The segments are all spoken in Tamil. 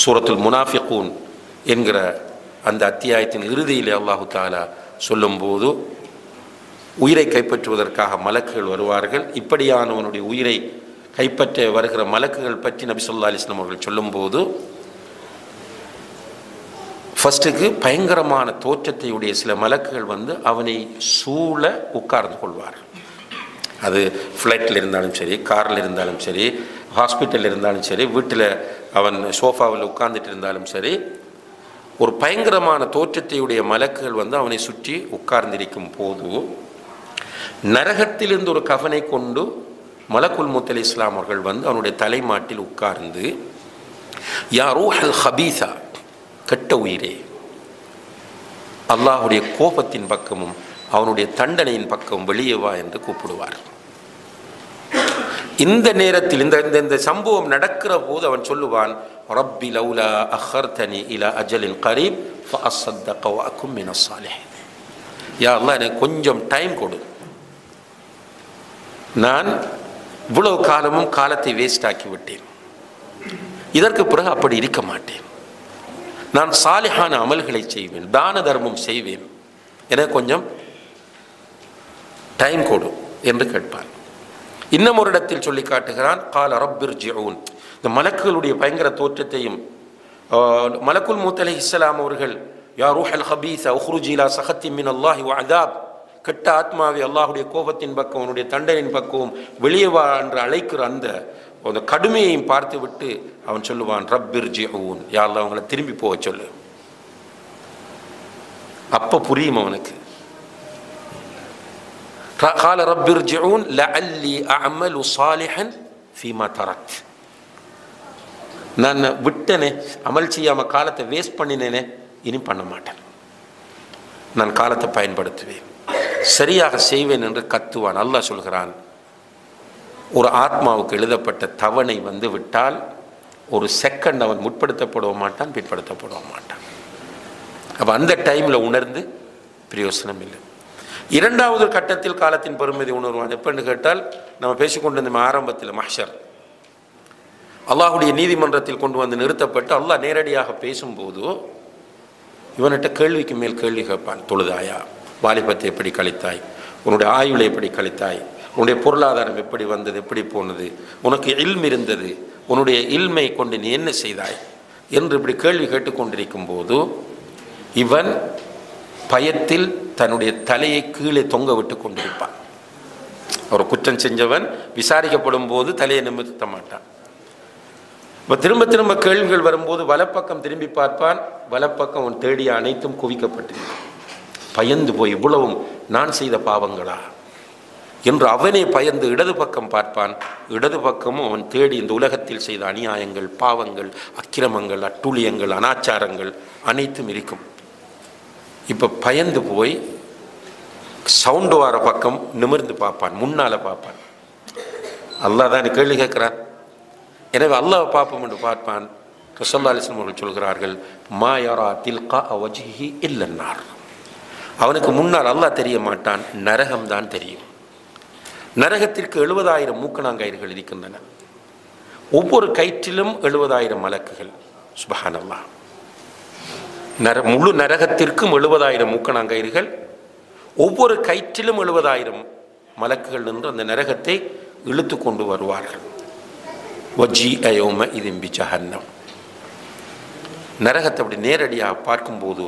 சூரத்துல் முனாஃபிகூன் என்கிற அந்த அத்தியாயத்தின் இறுதியிலே அல்லாஹு தஆலா சொல்லும்போது உயிரை கைப்பற்றுவதற்காக மலக்குகள் வருவார்கள். இப்படியானவனுடைய உயிரை கைப்பற்ற வருகிற மலக்குகள் பற்றி நபி ஸல்லல்லாஹு அலைஹி வஸல்லம் அவர்கள் சொல்லும்போது ஃபஸ்ட்டுக்கு பயங்கரமான தோற்றத்தையுடைய சில மலக்குகள் வந்து அவனை சூழ உட்கார்ந்து கொள்வார்கள். அது ஃப்ளைட்டில் இருந்தாலும் சரி, காரில் இருந்தாலும் சரி, ஹாஸ்பிட்டலில் இருந்தாலும் சரி, வீட்டில் அவன் சோஃபாவில் உட்கார்ந்துட்டு இருந்தாலும் சரி, ஒரு பயங்கரமான தோற்றத்தையுடைய மலக்குகள் வந்து அவனை சுற்றி உட்கார்ந்திருக்கும் போது நரகத்திலிருந்து ஒரு கஃனை கொண்டு மலக்குல் மௌத் அலைஹிஸ்ஸலாம் அவர்கள் வந்து அவனுடைய தலைமாட்டில் உட்கார்ந்து யா ரூஹல் ஹபீஸா, கெட்ட உயிரே, அல்லாஹுடைய கோபத்தின் பக்கமும் அவனுடைய தண்டனையின் பக்கம் வெளியே வா என்று கூப்பிடுவார். இந்த நேரத்தில் இந்த சம்பவம் நடக்கிற போது அவன் சொல்லுவான், ரப்பி லௌலா அஹர்தனி இலா அஜலின் கரீப் ஃபஅஸ்ஸதக வ அகும் மினஸ் ஸாலிஹீன். யா அல்லாஹ், எனக்கு கொஞ்சம் டைம் கொடு, நான் இவ்வளவு காலமும் காலத்தை வேஸ்ட் ஆக்கி விட்டேன், இதற்கு பிறகு அப்படி இருக்க மாட்டேன், நான் சாலிஹான அமல்களை செய்வேன், தான தர்மம் செய்வேன், எனக்கு கொஞ்சம் டைம் கொடு என்று கேட்பான். இன்னும் ஒரு இடத்தில் சொல்லி காட்டுகிறான், கால ரப்பிர்ஜிஊன். இந்த மலக்குகளுடைய பயங்கர தோற்றத்தையும் மலக்குல் மௌத் அலைஹிஸ்ஸலாம் அவர்கள் யா ரூஹல் ஹபீஸா உஹ்ருஜி இலா சஹத்தி மின் அல்லாஹி வ அதாப், கெட்ட ஆத்மாவை அல்லாஹுடைய கோபத்தின் பக்கம் அவனுடைய தண்டனையின் பக்கமும் வெளியே வா என்று அழைக்கிற அந்த கடுமையையும் பார்த்து விட்டு அவன் சொல்லுவான், ரப்பிர்ஜிஊன், யா அல்லாஹ் அவங்களை திரும்பி போக சொல்லு. அப்ப புரியும் அவனுக்கு. قال رب ارجعون لعلي اعمل صالحا فيما تركت. நான் விட்டனே, அமல் செய்யாம காலத்தை வேஸ்ட் பண்ணினேனே, இனி பண்ண மாட்டேன், நான் காலத்தை பயன்படுத்துவேன், சரியாக செய்வேன் என்று கத்துவான். அல்லாஹ் சொல்கிறான், ஒரு ஆத்மாவுக்கு எழுதப்பட்ட தவணை வந்து விட்டால் ஒரு செகண்ட் அவன் முற்படுத்தப்பட மாட்டான், பிற்படுத்தப்பட மாட்டான். அப்ப அந்த டைம்ல உணர்ந்து பிரயோசனம் இல்லை. இரண்டாவது கட்டத்தில் காலத்தின் பெருமதி உணர்வான். எப்பன்னு கேட்டால், நம்ம பேசிக்கொண்டிருந்த ஆரம்பத்தில் மஹ்ஷர் அல்லாஹுடைய நீதிமன்றத்தில் கொண்டு வந்து நிறுத்தப்பட்டு அல்லாஹ் நேரடியாக பேசும்போது இவன்கிட்ட கேள்விக்கு மேல் கேள்வி கேட்பான். தொழுதாயா, வாலிபத்தை எப்படி கழித்தாய், உன்னுடைய ஆயுளை எப்படி கழித்தாய், உன்னுடைய பொருளாதாரம் எப்படி வந்தது, எப்படி போனது, உனக்கு இல்ம் இருந்தது, உன்னுடைய இல்மை கொண்டு நீ என்ன செய்தாய் என்று இப்படி கேள்வி கேட்டுக்கொண்டிருக்கும் போது இவன் பயத்தில் தன்னுடைய தலையை கீழே தொங்க விட்டு கொண்டிருப்பான். ஒரு குற்றம் செஞ்சவன் விசாரிக்கப்படும் போது தலையை நிமிர்த்த மாட்டான். திரும்ப திரும்ப கேள்விகள் வரும்போது வலப்பக்கம் திரும்பி பார்ப்பான். வலப்பக்கம் அவன் தேடிய அனைத்தும் குவிக்கப்பட்டிருக்கும். பயந்து போய் இவ்வளவும் நான் செய்த பாவங்களா என்று அவனே பயந்து இடது பக்கம் பார்ப்பான். இடது பக்கமும் அவன் தேடி இந்த உலகத்தில் செய்த அநியாயங்கள், பாவங்கள், அக்கிரமங்கள், அட்டூழியங்கள், அனாச்சாரங்கள் அனைத்தும் இருக்கும். இப்போ பயந்து போய் சவுண்டு வர பக்கம் நிமிர்ந்து பார்ப்பான், முன்னால பார்ப்பான். அல்லாஹ் தான் கேள்வி கேட்கிறான். எனவே அல்லாஹ் பார்ப்போம் என்று பார்ப்பான். ரசூலுல்லாஹி அலைஹி வஸல்லம் அவர்கள் சொல்கிறார்கள், மா யரா தில்கா வஜ்ஹி இல்ல நார். அவனுக்கு முன்னால் அல்லாஹ் தெரிய மாட்டான், நரகம்தான் தெரியும். நரகத்திற்கு 70,000 மூக்கணாங்கயிர்கள் இருக்கின்றன. ஒவ்வொரு கயிற்றிலும் 70,000 மலக்குகள். சுப்ஹானல்லாஹ். முழு நரகத்திற்கும் 70,000 மூக்கணாங்கயிர்கள், ஒவ்வொரு கயிற்றிலும் 70,000 மலக்குகள் நின்று அந்த நரகத்தை இழுத்து கொண்டு வருவார்கள். வஜீஅ யௌமஇதின் பிஜஹன்னம். நரகத்தை அப்படி நேரடியாக பார்க்கும்போது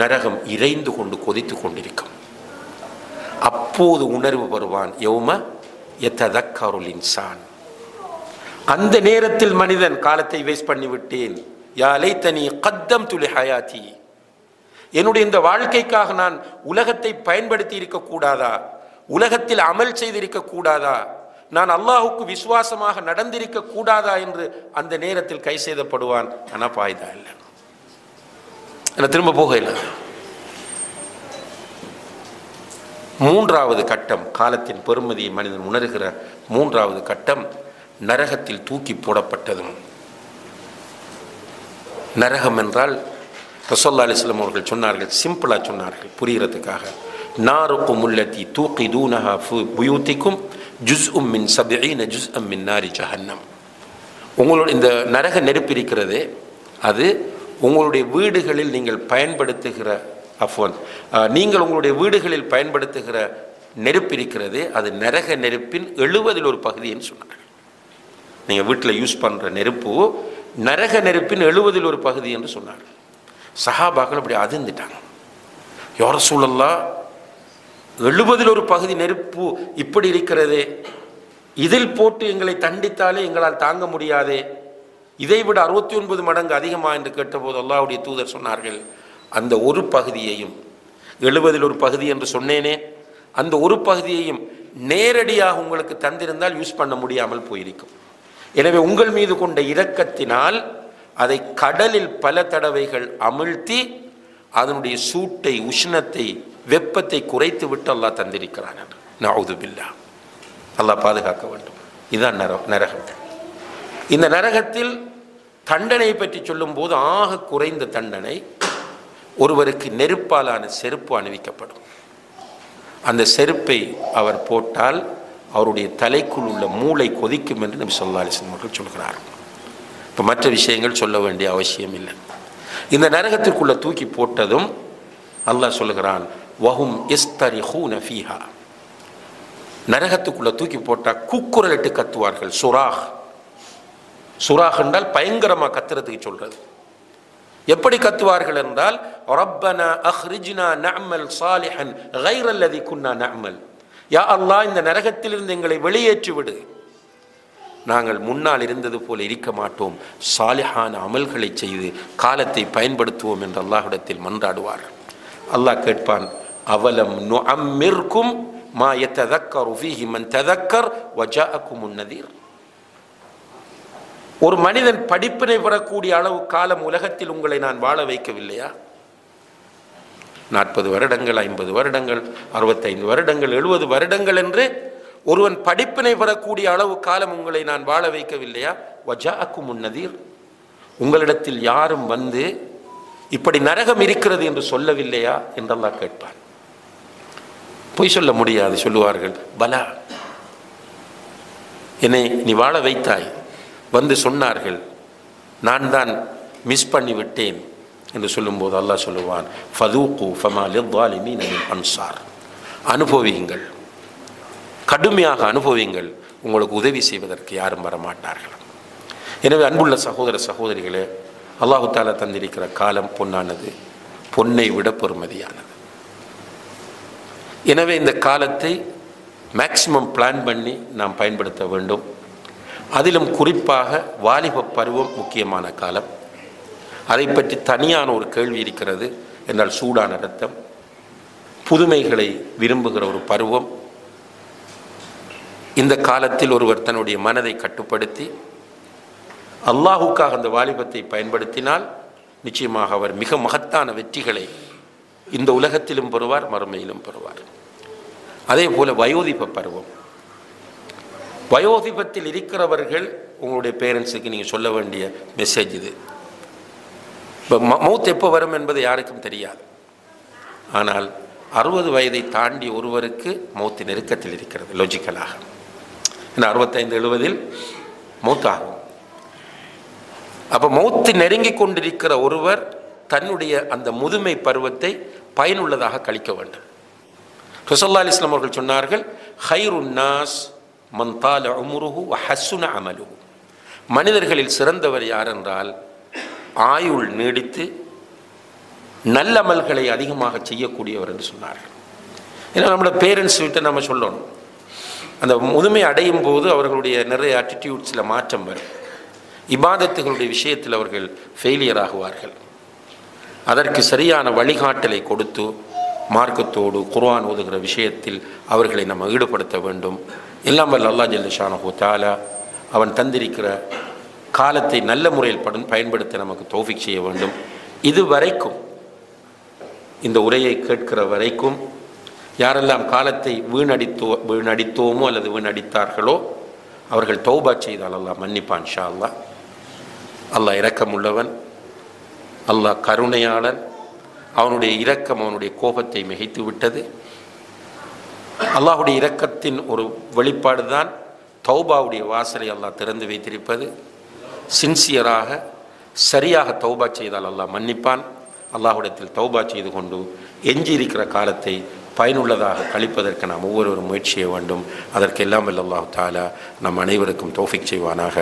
நரகம் இறைந்து கொண்டு கொதித்து கொண்டிருக்கும். அப்போது உணர்வு வருவான். யௌம யததக்கருல் இன்சான். அந்த நேரத்தில் மனிதன் காலத்தை வேஸ்ட் பண்ணிவிட்டேன், யா லைத்தனி கத்தம்து லிஹயாதி, என்னுடைய இந்த வாழ்க்கைக்காக நான் உலகத்தை பயன்படுத்தி இருக்க கூடாதா, உலகத்தில் அமல் செய்திருக்க கூடாதா, நான் அல்லாஹுக்கு விசுவாசமாக நடந்திருக்க கூடாதா என்று அந்த நேரத்தில் கை செய்தப்படுவான். ஆனால் பாய்தா இல்லை, திரும்ப போக இல்லை. மூன்றாவது கட்டம், காலத்தின் பெருமதியை மனிதன் உணர்கிற மூன்றாவது கட்டம், நரகத்தில் தூக்கி போடப்பட்டதும். நரகம் என்றால் ரசூலுல்லாஹி அலைஹி வஸல்லம் அவர்கள் சொன்னார்கள், சிம்பிளாக சொன்னார்கள் புரிகிறதுக்காக, நாருக்கும் உள்ளத்தி தூக்கிதூனஹா ஃபி புயூத்திக்கும் ஜுஸ்உம் மின் 70 ஜுஸ்அம் மின் நாரி ஜஹன்னம். உங்களோட இந்த நரக நெருப்பு இருக்கிறது, அது உங்களுடைய வீடுகளில் நீங்கள் பயன்படுத்துகிற நீங்கள் உங்களுடைய வீடுகளில் பயன்படுத்துகிற நெருப்பு இருக்கிறது, அது நரக நெருப்பின் 70 ஒரு பகுதின்னு சொன்னார்கள். நீங்கள் வீட்டில் யூஸ் பண்ணுற நெருப்பு நரக நெருப்பின் 70 ஒரு பகுதி என்று சொன்னார்கள். சஹாபாக்கள் அப்படி அதிர்ந்துட்டாங்க. யா ரசூலல்லாஹ், 70 ஒரு பகுதி நெருப்பு இப்படி இருக்கிறதே, இதில் போட்டு எங்களை தண்டித்தாலே எங்களால் தாங்க முடியாதே, இதை விட 69 மடங்கு அதிகமா என்று கேட்டபோது அல்லாஹ்வுடைய தூதர் சொன்னார்கள், அந்த ஒரு பகுதியையும் 70 ஒரு பகுதி என்று சொன்னேனே, அந்த ஒரு பகுதியையும் நேரடியாக உங்களுக்கு தந்திருந்தால் யூஸ் பண்ண முடியாமல் போயிருக்கும். எனவே உங்கள் மீது கொண்ட இரக்கத்தினால் அதை கடலில் பல தடவைகள் அமிழ்த்தி அதனுடைய சூட்டை, உஷ்ணத்தை, வெப்பத்தை குறைத்து விட்டு அல்லாஹ் தந்திருக்கிறான் என்று. நஊது பில்லாஹ், அல்லாஹ் பாதுகாக்க வேண்டும். இதுதான் நரகம். இந்த நரகத்தில் தண்டனை பற்றி சொல்லும் போது ஆக குறைந்த தண்டனை, ஒருவருக்கு நெருப்பாலான செருப்பு அணிவிக்கப்படும். அந்த செருப்பை அவர் போட்டால் அவருடைய தலைக்குள் உள்ள மூளை கொதிக்கும் என்று நபி ஸல்லல்லாஹு அலைஹி வஸல்லம் அவர்கள் சொல்கிறார். இப்போ மற்ற விஷயங்கள் சொல்ல வேண்டிய அவசியம் இல்லை. இந்த நரகத்திற்குள்ள தூக்கி போட்டதும் அல்லாஹ் சொல்கிறான், வஹும் யஸ்தரிஹூன ஃபீஹா, நரகத்துக்குள்ள தூக்கி போட்டால் கூக்குரலிட்டு கத்துவார்கள். சுராஹ் என்றால் பயங்கரமாக கத்துறதுக்கு சொல்றது. எப்படி கத்துவார்கள் என்றால், ரப்பனா அஹ்ரிஜ்னா நஅமல் சாலிஹன் கைரல்லதி குன்னா நஅமல், யா அல்லாஹ், இந்த நரகத்திலிருந்து எங்களை வெளியேற்றி விடு, நாங்கள் முன்னால் இருந்தது போல இருக்க மாட்டோம், சாலிஹான அமல்களை செய்து காலத்தை பயன்படுத்துவோம் என்று அல்லாஹ்விடத்தில் மன்றாடுவார். அல்லாஹ் கேட்பான், அவலம் நுஅம்மிர்கும் மா யததக்கரு ஃபீஹி மன் ததக்கர் வஜாஅகுமுன் நதீர். ஒரு மனிதன் படிப்பினை பெறக்கூடிய அளவு காலம் உலகத்தில் உங்களை நான் வாழ வைக்கவில்லையா? 40 வருடங்கள், 50 வருடங்கள், 65 வருடங்கள், 70 வருடங்கள் என்று ஒருவன் படிப்பினை பெறக்கூடிய அளவு காலம் உங்களை நான் வாழ வைக்கவில்லையா? வஜாஅகுமுன் நதீர், உங்களிடத்தில் யாரும் வந்து இப்படி நரகம் இருக்கிறது என்று சொல்லவில்லையா என்று அல்லாஹ் கேட்பான். பொய் சொல்ல முடியாது, சொல்லுவார்கள், பலா, என்னை நீ வாழ வைத்தாய், வந்து சொன்னார்கள், நான் தான் மிஸ் பண்ணி விட்டேன் என்று சொல்லும்போது அல்லாஹ் சொல்லுவான், ஃபதூகு ஃபமா லிஸ்ஸாலிமீன மின் அன்சார், அனுபவியுங்கள், கடுமையாக அனுபவியுங்கள், உங்களுக்கு உதவி செய்வதற்கு யாரும் வரமாட்டார்கள். எனவே அன்புள்ள சகோதர சகோதரிகளே, அல்லாஹு தஆலா தந்திருக்கிற காலம் பொன்னானது, பொன்னை விட பெறுமதியானது. எனவே இந்த காலத்தை மேக்சிமம் பிளான் பண்ணி நாம் பயன்படுத்த வேண்டும். அதிலும் குறிப்பாக வாலிப பருவம் முக்கியமான காலம். அதை பற்றி தனியான ஒரு கேள்வி இருக்கிறது. என்றால் சூடான இரத்தம், புதுமைகளை விரும்புகிற ஒரு பருவம். இந்த காலத்தில் ஒருவர் தன்னுடைய மனதை கட்டுப்படுத்தி அல்லாஹுக்காக அந்த வாலிபத்தை பயன்படுத்தினால் நிச்சயமாக அவர் மிக மகத்தான வெற்றிகளை இந்த உலகத்திலும் பெறுவார், மறுமையிலும் பெறுவார். அதே போல வயோதிப பருவம். வயோதிபத்தில் இருக்கிறவர்கள் உங்களுடைய பேரண்ட்ஸுக்கு நீங்கள் சொல்ல வேண்டிய மெசேஜ் இது. இப்போ மௌத் எப்போ வரும் என்பது யாருக்கும் தெரியாது. ஆனால் 60 வயதை தாண்டி ஒருவருக்கு மௌத்து நெருக்கத்தில் இருக்கிறது லாஜிக்கலாக. ஏன்னா 65-70 மௌத்தாகும். அப்போ மௌத்து நெருங்கி கொண்டிருக்கிற ஒருவர் தன்னுடைய அந்த முதுமை பருவத்தை பயனுள்ளதாக கழிக்க வேண்டும். ரசூலுல்லாஹி அலைஹி வஸல்லம் அவர்கள் சொன்னார்கள், ஹைருன் நாஸ் மன் தால உம்ருஹு வ ஹஸ்ஸுன அமலுஹு, மனிதர்களில் சிறந்தவர் யார் என்றால் ஆயுள் நீடித்து நல்ல அமல்களை அதிகமாக செய்யக்கூடியவர் என்று சொன்னார்கள். ஏன்னா நம்மளோட பேரண்ட்ஸ் கிட்ட நம்ம சொல்லணும், அந்த முதுமை அடையும் போது அவர்களுடைய நிறைய ஆட்டிடியூட்ஸில் மாற்றம் வரும். இபாதத்துகளுடைய விஷயத்தில் அவர்கள் ஃபெயிலியர் ஆகுவார்கள். அதற்கு சரியான வழிகாட்டலை கொடுத்து மார்க்கத்தோடு குர்ஆன் ஓதுகிற விஷயத்தில் அவர்களை நம்ம ஈடுபடுத்த வேண்டும். எல்லாம் வல்ல அல்லாஹ் ஜல்ல ஷானஹு தஆலா அவன் தந்திருக்கிற காலத்தை நல்ல முறையில் பயன்படுத்த நமக்கு தௌஃபீக் செய்ய வேண்டும். இதுவரைக்கும் இந்த உரையை கேட்கிற வரைக்கும் யாரெல்லாம் காலத்தை வீணடித்தோமோ அல்லது வீணடித்தார்களோ அவர்கள் தௌபா செய்தால் அல்லாஹ் மன்னிப்பான் இன்ஷா அல்லாஹ். அல்லாஹ் இரக்கமுள்ளவன், அல்லாஹ் கருணையாளன். அவனுடைய இரக்கம் அவனுடைய கோபத்தை மிகைத்து விட்டது. அல்லாஹுடைய இரக்கத்தின் ஒரு வெளிப்பாடு தான் தௌபாவுடைய வாசலை அல்லாஹ் திறந்து வைத்திருப்பது. சின்சியராக சரியாக தௌபா செய்தால் அல்லாஹ் மன்னிப்பான். அல்லாஹ்விடத்தில் தௌபா செய்து கொண்டு எஞ்சி இருக்கிற காலத்தை பயனுள்ளதாக கழிப்பதற்கு நாம் ஒவ்வொருவரும் முயற்சி செய்ய வேண்டும். அதற்கெல்லாம் வல்ல அல்லாஹ் தஆலா நம் அனைவருக்கும் தௌஃபீக் செய்வானாக.